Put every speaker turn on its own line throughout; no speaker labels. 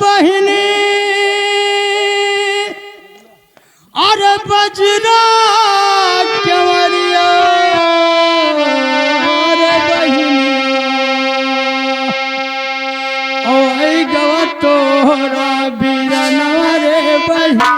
बहिनी अरे बजरा केवरिया अरे बहिनी ओ गवा तोरा बीरनवा रे बहिनी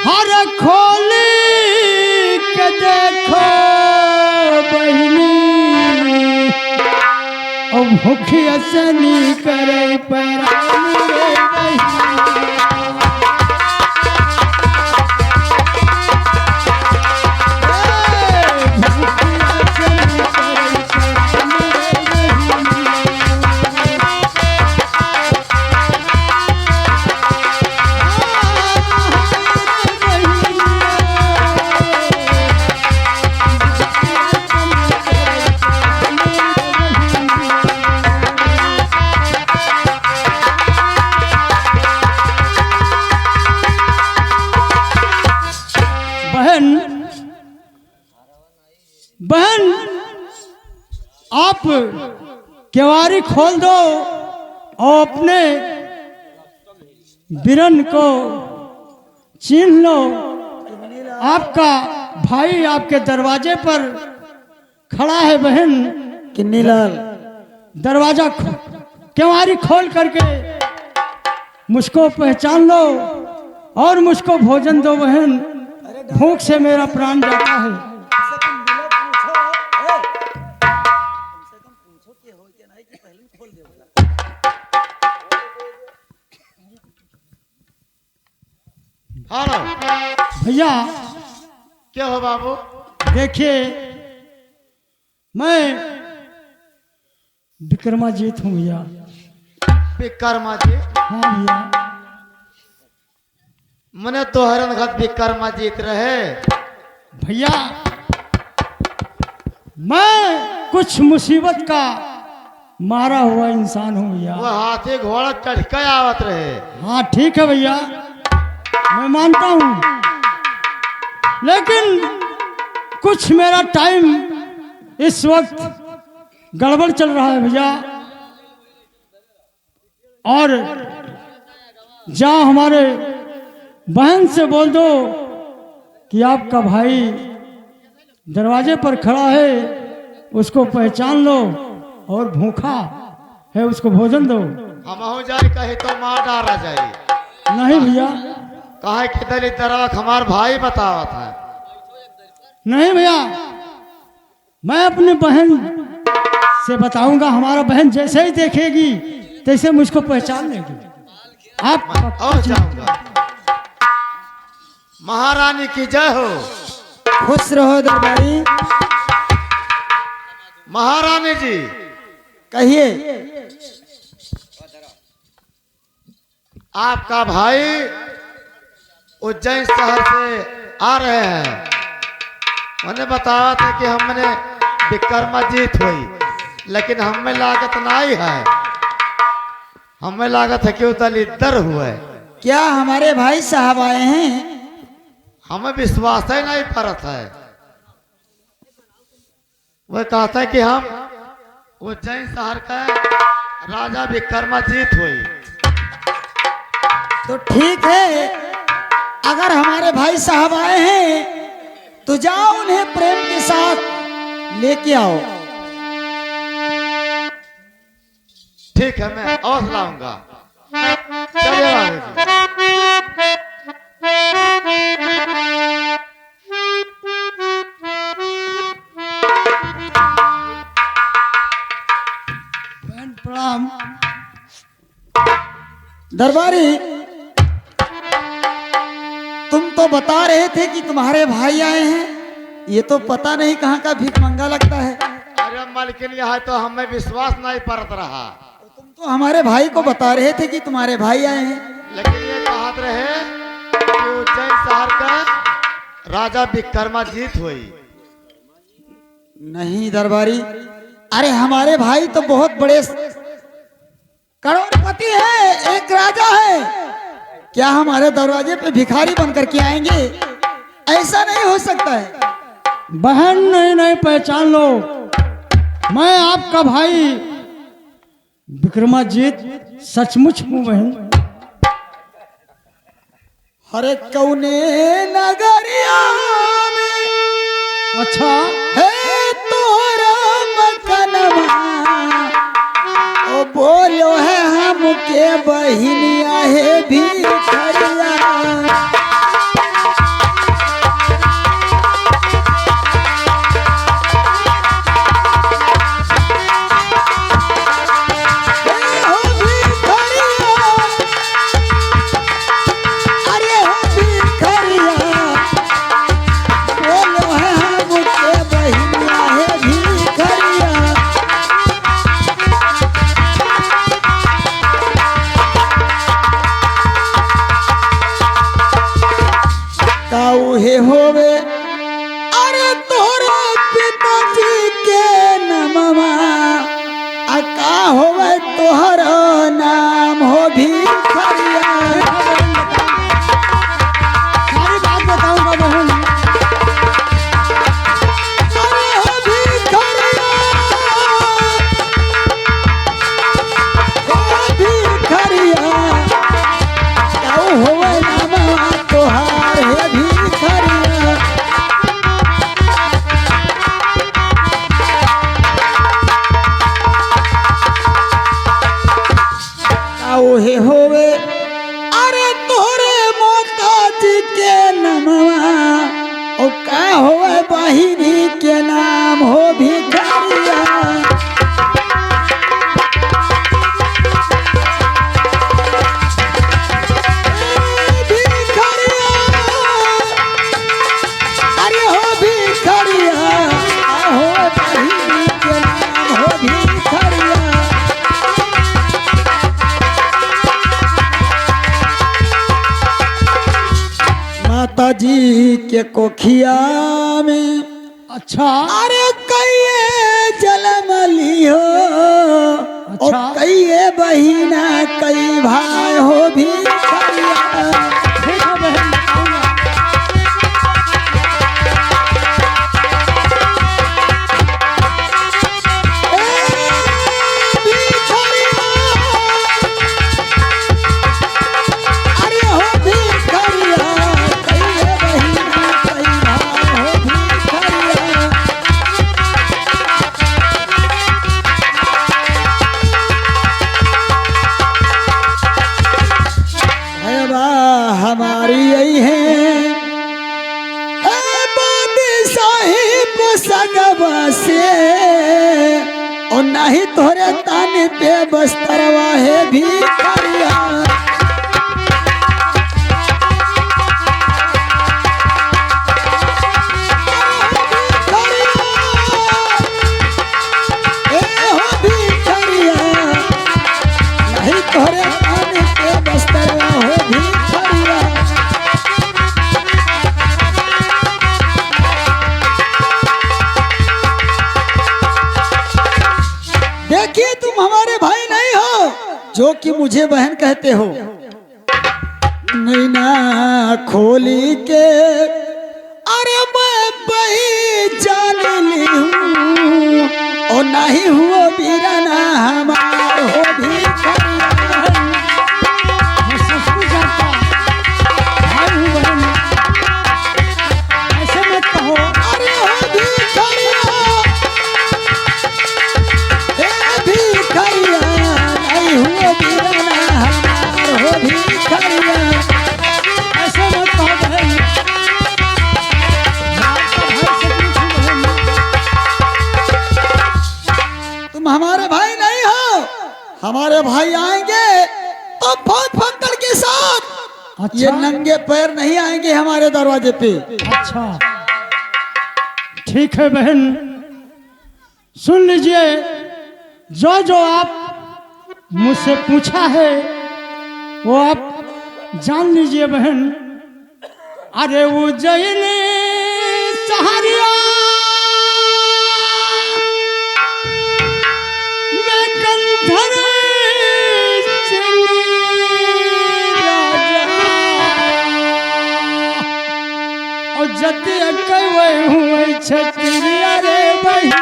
हर खोली के देखो बहिनी ओ भूखिया से नी करे पैरानी रे बहिनी बहन आप केवारी खोल दो और अपने बिरन को छीन लो। आपका भाई आपके दरवाजे पर खड़ा है बहन।
किन्नीलाल
दरवाजा केवारी खोल करके मुझको पहचान लो और मुझको भोजन दो बहन। भूख से मेरा प्राण जाता है। भैया
क्या हो बाबू?
देखिए मैं विक्रमाजीत हूँ भैया।
विक्रमाजीत?
हाँ भैया।
मने तो हरन घात विक्रमाजीत रहे
भैया। मैं कुछ मुसीबत का मारा हुआ इंसान हूँ भैया।
वो हाथी घोड़ा चढ़ के आवत रहे।
हाँ ठीक है भैया, मैं मानता हूँ, लेकिन कुछ मेरा टाइम इस वक्त गड़बड़ चल रहा है भैया। और जहाँ हमारे बहन से बोल दो कि आपका भाई दरवाजे पर खड़ा है, उसको पहचान लो और भूखा है उसको भोजन दो।
हम हो जाए कहे तो मार डाला जाए।
नहीं भैया।
कहा कि दलित दरवा हमार भाई बतावत है।
नहीं भैया, मैं अपनी बहन से बताऊंगा। हमारा बहन जैसे ही देखेगी तैसे मुझको पहचान लेगी। आप
और जाऊंगा। महारानी की जय हो।
खुश रहो दरबारी।
महारानी जी
कहिए।
आपका भाई उज्जैन शहर से आ रहे हैं। उन्हें बताया था कि हमने विक्रमाजीत हुई, लेकिन हमें लागत नहीं है। हमें लागत है कि वो दलिद्दर हुए।
क्या हमारे भाई साहब आए हैं?
हमें विश्वास ही नहीं पड़त है। वह कहता है कि हम उज्जैन शहर का राजा विक्रमाजीत हुई।
तो ठीक है, अगर हमारे भाई साहब आए हैं तो जाओ उन्हें प्रेम के साथ लेके आओ।
ठीक है, मैं और लाऊंगा। चलिए बाबू जी।
बहन प्रणाम।
दरबारी, तुम तो बता रहे थे कि तुम्हारे भाई आए हैं, ये तो पता नहीं कहाँ का भीख मंगा लगता है।
अरे मालकिन यहाँ तो हमें विश्वास नहीं पड़ता रहा।
तुम तो हमारे भाई को बता रहे थे कि तुम्हारे भाई आए हैं।
लेकिन ये कहते रहे कि उज्जैन शहर का राजा विक्रमाजीत हुई।
नहीं दरबारी, अरे हमारे भाई तो बहुत बड़े करोड़पति है, एक राजा है, क्या हमारे दरवाजे पे भिखारी बनकर के आएंगे? ऐसा नहीं हो सकता है।
बहन नहीं पहचान लो, मैं आपका भाई विक्रमाजीत सचमुच हूँ बहन।
हरे कौने नगरिया में
अच्छा
है तोरा मकनमा, ओ बोलो है हमके बहिनिया है भिखरिया। काहे होवे अरे तोरा पिताजी के नमवा, का होवे तोहरा नाम हो भिखरिया।
सारी बात बताऊंगा बहन।
अरे हो भिखरिया, हो भिखरिया, का होवे नमवा तोहार है भिखरिया। काहे होवे अरे तोरे मोताजी के नमवा, ओ का होवे बहिनी के नाम हो भिखरिया। भिखरिया, अरे हो भिखरिया, का होवे बहिनी के नाम हो भिखरिया। माता जी के कोखिया में
अच्छा
अरे कईए जन्म लियो, ओ
अच्छा।
कईए बहिना कई भाई हो भिखरिया।
ठीक है बहन बताऊंगा।
अरे हो भिखरिया, कईए बहिना कई भाई हो भिखरिया। है बा हमारी यही है साहिब सगवा से, और नहीं तोरे ताने पे बस्तरवा है भिखरिया। ए हो भिखरिया, नहीं तोरे ताने पे बस्तरवा हो भिखरिया। देखिए तुम हमारे भाई नहीं हो जो कि मुझे बहन कहते हो। नैना खोली के अरे मैं पहचान ली हूँ, और नहीं हुआ बीराना हमार हो भिखरिया।
मैं सचमुच आपका भाई हूँ बहन, ऐसे मत कहो।
अरे हो भिखरिया, हे भिखरिया, नहीं हुआ बीराना हमार हो भिखरिया।
ऐसे मत कहो बहन, मैं आपका भाई सचमुच हूँ बहन।
तुम हमारे भाई नहीं हो, हमारे भाई आएंगे
अच्छा।
ये नंगे पैर नहीं आएंगे हमारे दरवाजे पे।
अच्छा ठीक है बहन, सुन लीजिए, जो जो आप मुझसे पूछा है वो आप जान लीजिए बहन। अरे उज्जैन सहरिया में कंधर चली राजा, और जति कवे हुए छतरिया रे बहिन।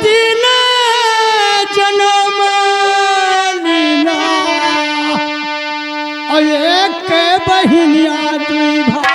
तीन जन्म लीना और एक बहिनिया दुई भाई।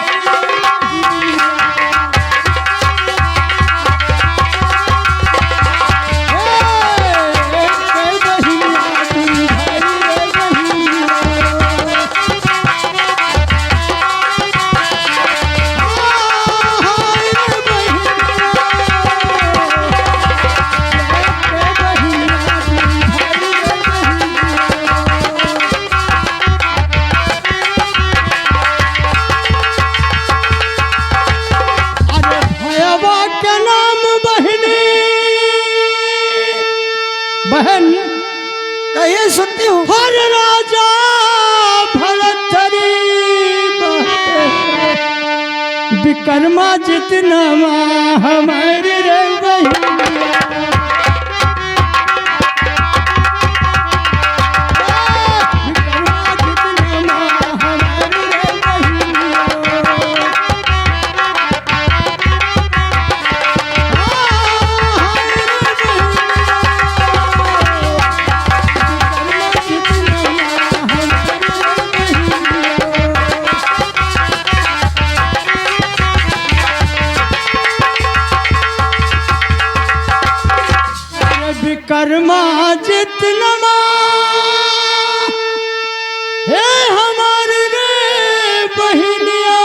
बहन
कहिए, सुनती हूँ।
हर राजा भरतरी विक्रमा जितना हमारे रे बहिनिया। कर्मा जितना हे हमारे रे बहिनिया,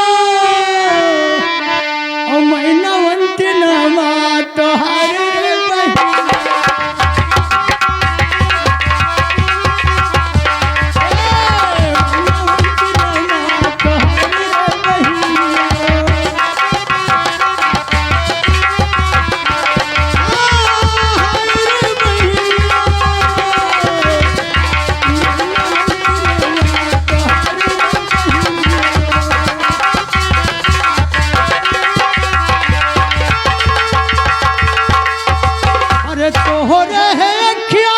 और मैनावंत नमा तोहार रे बहिनिया। तोहरे है अखिया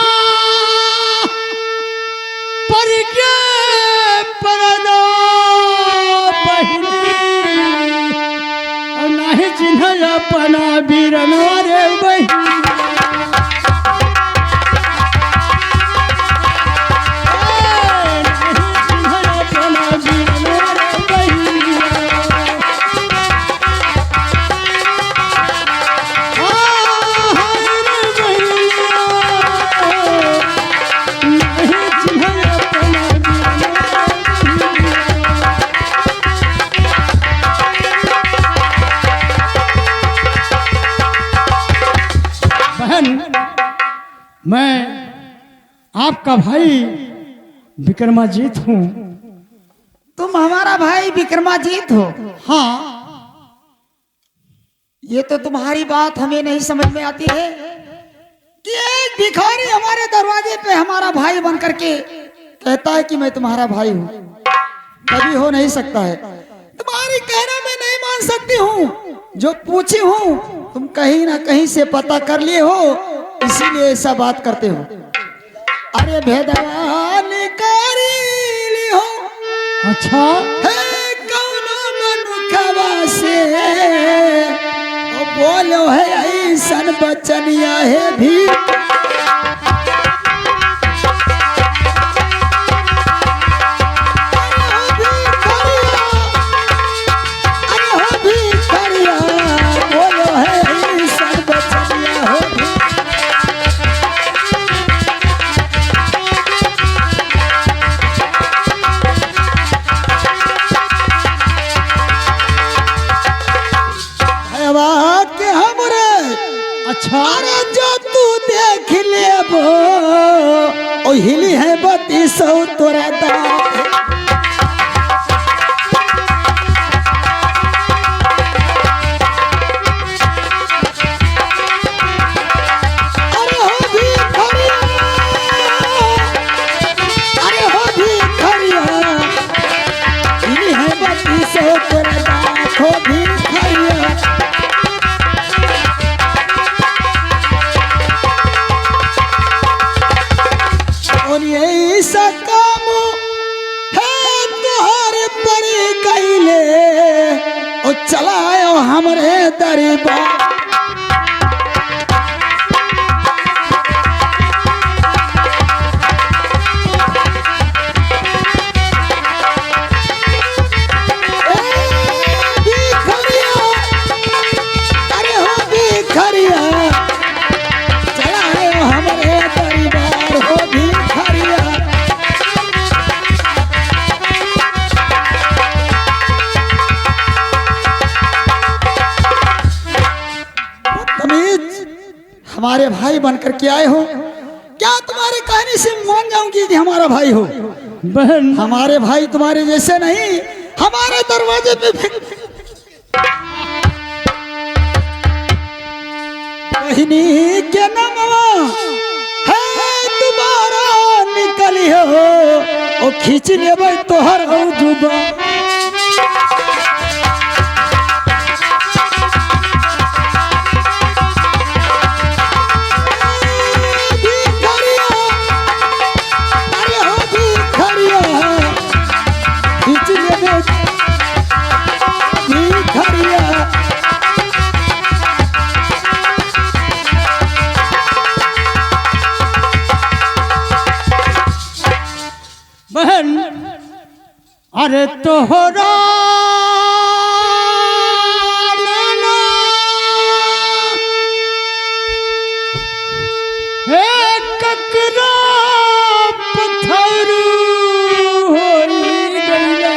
पर के परदा बहिनी, और नहीं चिन्ह अपना बीरनवा रे बहिनी। मैं आपका भाई विक्रमाजीत हूँ।
तुम हमारा भाई विक्रमाजीत हो?
हाँ।
ये तो तुम्हारी बात हमें नहीं समझ में आती है कि एक भिखारी हमारे दरवाजे पे हमारा भाई बन करके कहता है कि मैं तुम्हारा भाई हूँ। कभी हो नहीं सकता है। तुम्हारी कहना मैं नहीं मान सकती हूँ। जो पूछी हूँ तुम कहीं ना कहीं से पता कर लिए हो, इसीलिए ऐसा बात करते हो। अरे भेदवा निकारी ली हो।
अच्छा
है कौन मनुखवा से बोलो सन बचनिया है भी
अच्छा
अरे जो तू देख ले ओ हिली है 3200 तोरा दांत अरे हो भी खड़िया अरे हो भी खड़िया हिली है 3200 तोरा दांत हो भी खड़िया और यही सा काम है तुहारे पर कैले और चलायो हमरे दरबार अरे हो भिखरिया चलायो हमरे दरबार हो भिखरिया तमीज हमारे भाई बनकर के आए हो क्या तुम्हारे कहने से मान जाऊंगी कि हमारा भाई हो
बहन
हमारे भाई तुम्हारे जैसे नहीं हमारे दरवाजे पे बहिनी के नमवा है तुम्हारा निकली हो ओ खींच लेबै तोहर जुबा अरे हो भिखरिया खींच लेबै भिखरिया
बहन अरे तोहरा नाना हे ककरा पत्थर होई गईले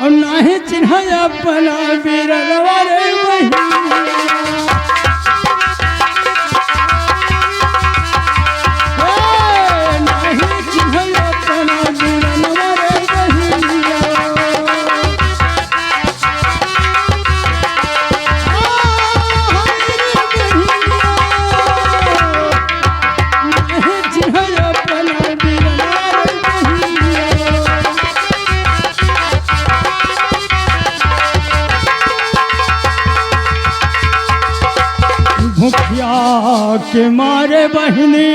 और नाही चिन्ह अपना बीरवा रे बहिनिया मुखिया के मारे बहनी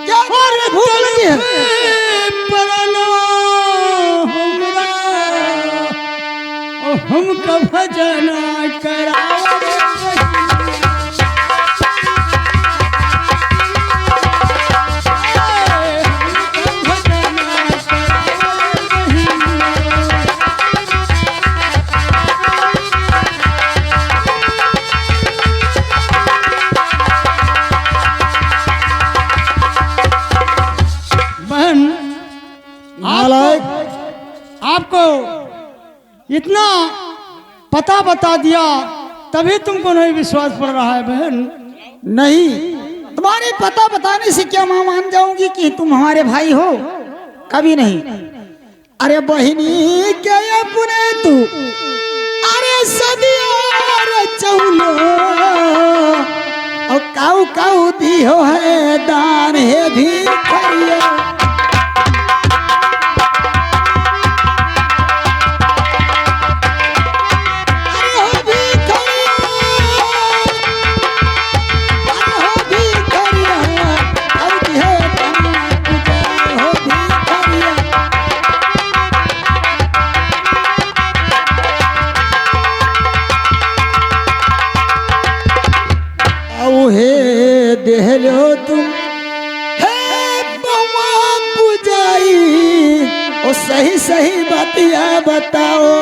क्या भूल गई है
परनो हमरा ओ हमका भजना करावे आपको इतना पता बता दिया तभी तुमको नहीं विश्वास पड़ रहा है बहन
नहीं तुम्हारे पता बताने से क्या मैं मान जाऊंगी कि तुम हमारे भाई हो कभी नहीं अरे बहिनी क्या अपने तू अरे सदिया चौलो और काऊ काऊ दी हो है दान है भी करिया देहलो तुम है बउआ पुजाई ओ सही सही बातिया बताओ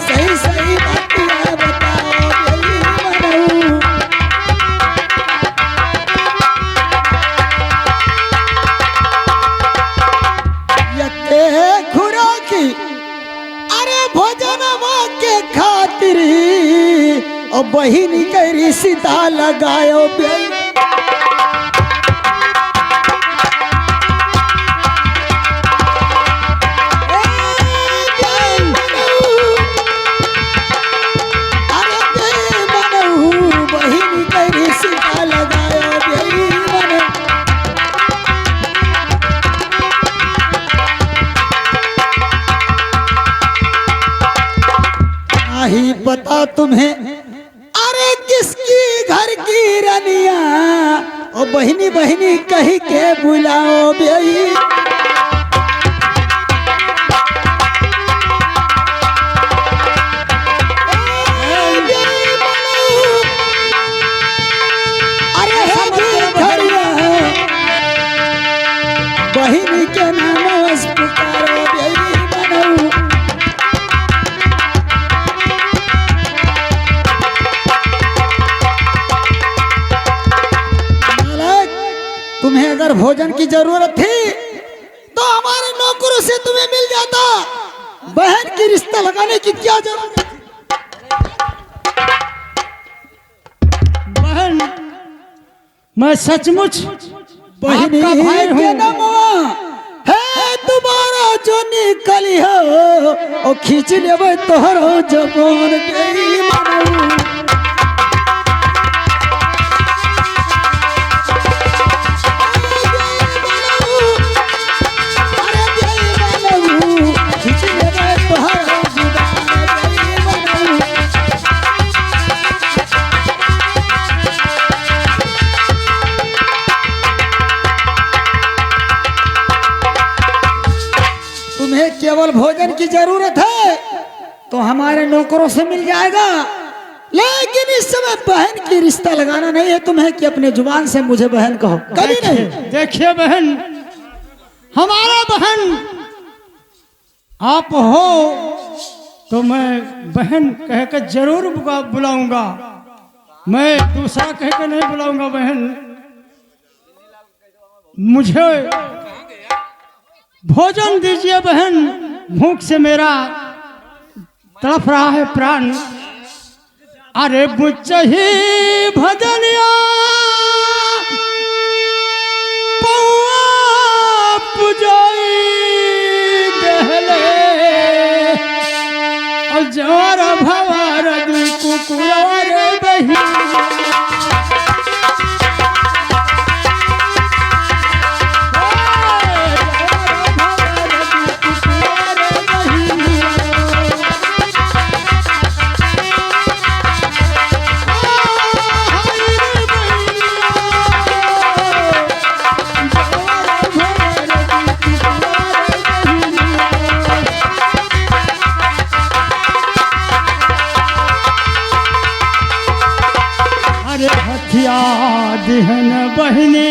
सही सही बातिया बताओ खुराकी अरे भोजनवा के खातिर और बहिनी के रिश्ता लगायो बहिनी के रिश्ता लगायो नहीं पता तुम्हें अरे किसकी घर की रनिया ओ बहिनी बहिनी कही के बुलाओ बेई अरे घरिया बहिनी के नाम पुकारो बेई बनऊ तुम्हें अगर भोजन की जरूरत थी तो हमारे नौकरों से तुम्हें मिल जाता बहन की रिश्ता लगाने की क्या जरूरत है?
बहन मैं सचमुच
बहनी
आपका भाई
के
हूँ।
नमवा है तुम्हारा जो निकली हो ओ खींच लेबे तोहरो जबान गई मनऊ तुम्हें केवल भोजन की जरूरत है तो हमारे नौकरों से मिल जाएगा लेकिन इस समय बहन की रिश्ता लगाना नहीं है तुम्हें कि अपने जुबान से मुझे बहन कहो कभी नहीं।
देखिए बहन हमारा बहन आप हो तो मैं बहन कहकर जरूर बुलाऊंगा मैं दूसरा कहकर नहीं बुलाऊंगा बहन मुझे भोजन दीजिए बहन भूख से मेरा तड़प रहा है प्राण अरे बुच्चही भजनिया पौआ पुजाई देहले और जवार भवार दी कुकुर बही दिहन बहनी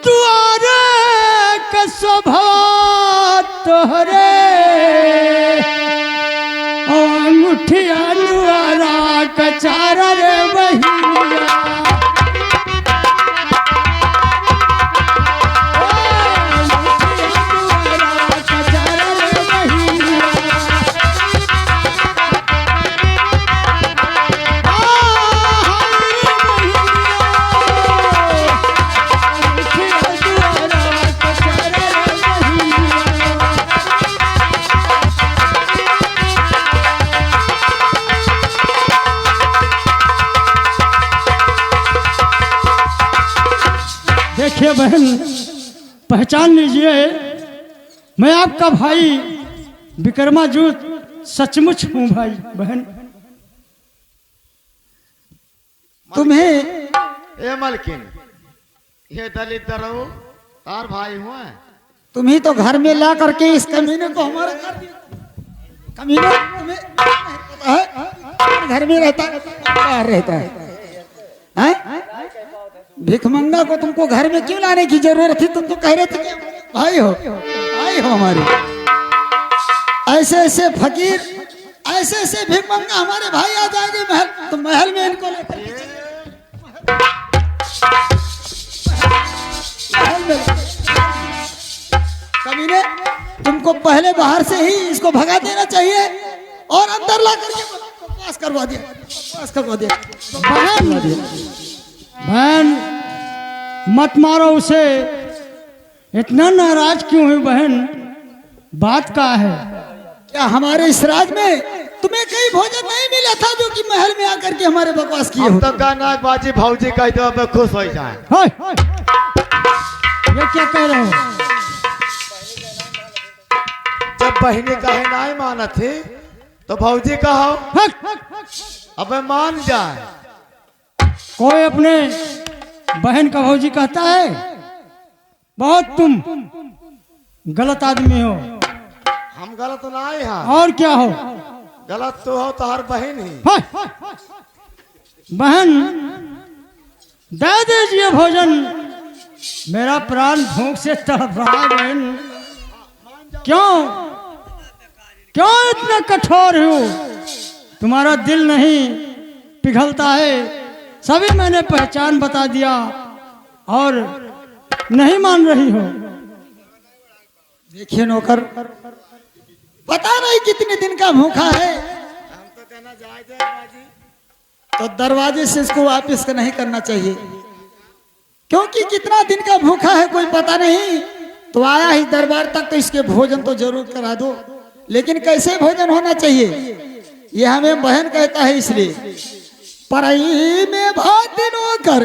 दुआरे के स्वभाव तोहरे अंगूठिया दुआरा कचार रे बहिया देखिए बहन पहचान लीजिए मैं आपका भाई विक्रमाजूत सचमुच हूँ भाई बहन
तुम्हें
ए मलकिन, ये दलित दरो तार भाई हुआ है।
तुम्ही तो घर में ला करके इस कमीने को हमारा कर दिया। कमीने तुम्हें पता है घर में रहता है बाहर रहता है? भिखमंगा को तुमको घर में क्यों लाने की जरूरत थी? तुम तो कह रहे थे कि भाई हो हमारे। ऐसे ऐसे फकीर, ऐसे ऐसे भिखमंगा हमारे भाई आ जाएंगे महल, तो महल में इनको लेकर कमीने, तुमको पहले बाहर से ही इसको भगा देना चाहिए और अंदर ला करके पास करवा दिया।
बहन मत मारो उसे, इतना नाराज क्यों हुई बहन? बात क्या है?
क्या हमारे इस राज में तुम्हें कहीं भोजन नहीं मिला था जो कि महल में आकर के हमारे बकवास किए
हम
हो?
तो गाना बाजी भौजी कह दो अब खुश हो जाए।
हाय, ये क्या कह रहे हो?
जब बहनी कहे नहीं माना थी तो भौजी कहो अब मान जाए।
कोई अपने बहन का भौजी कहता है? बहुत तुम गलत आदमी हो।
हम गलत नहीं हैं।
और क्या हो?
गलत तो हो तो हर बहन ही।
हाय, बहन दे दीजिए भोजन, मेरा प्राण भूख से तड़प रहा है। बहन क्यों इतना कठोर हो? तुम्हारा दिल नहीं पिघलता है? सभी मैंने पहचान बता दिया और नहीं मान रही हो।
देखिए नौकर, पता नहीं कितने दिन का भूखा है,
हम तो कहना जाए बाजी।
तो दरवाजे से इसको वापस नहीं करना चाहिए, क्योंकि कितना दिन का भूखा है कोई पता नहीं। तो आया ही दरबार तक तो इसके भोजन तो जरूर करा दो, लेकिन कैसे भोजन होना चाहिए ये हमें बहन कहता है। इसलिए परई में भात नौकर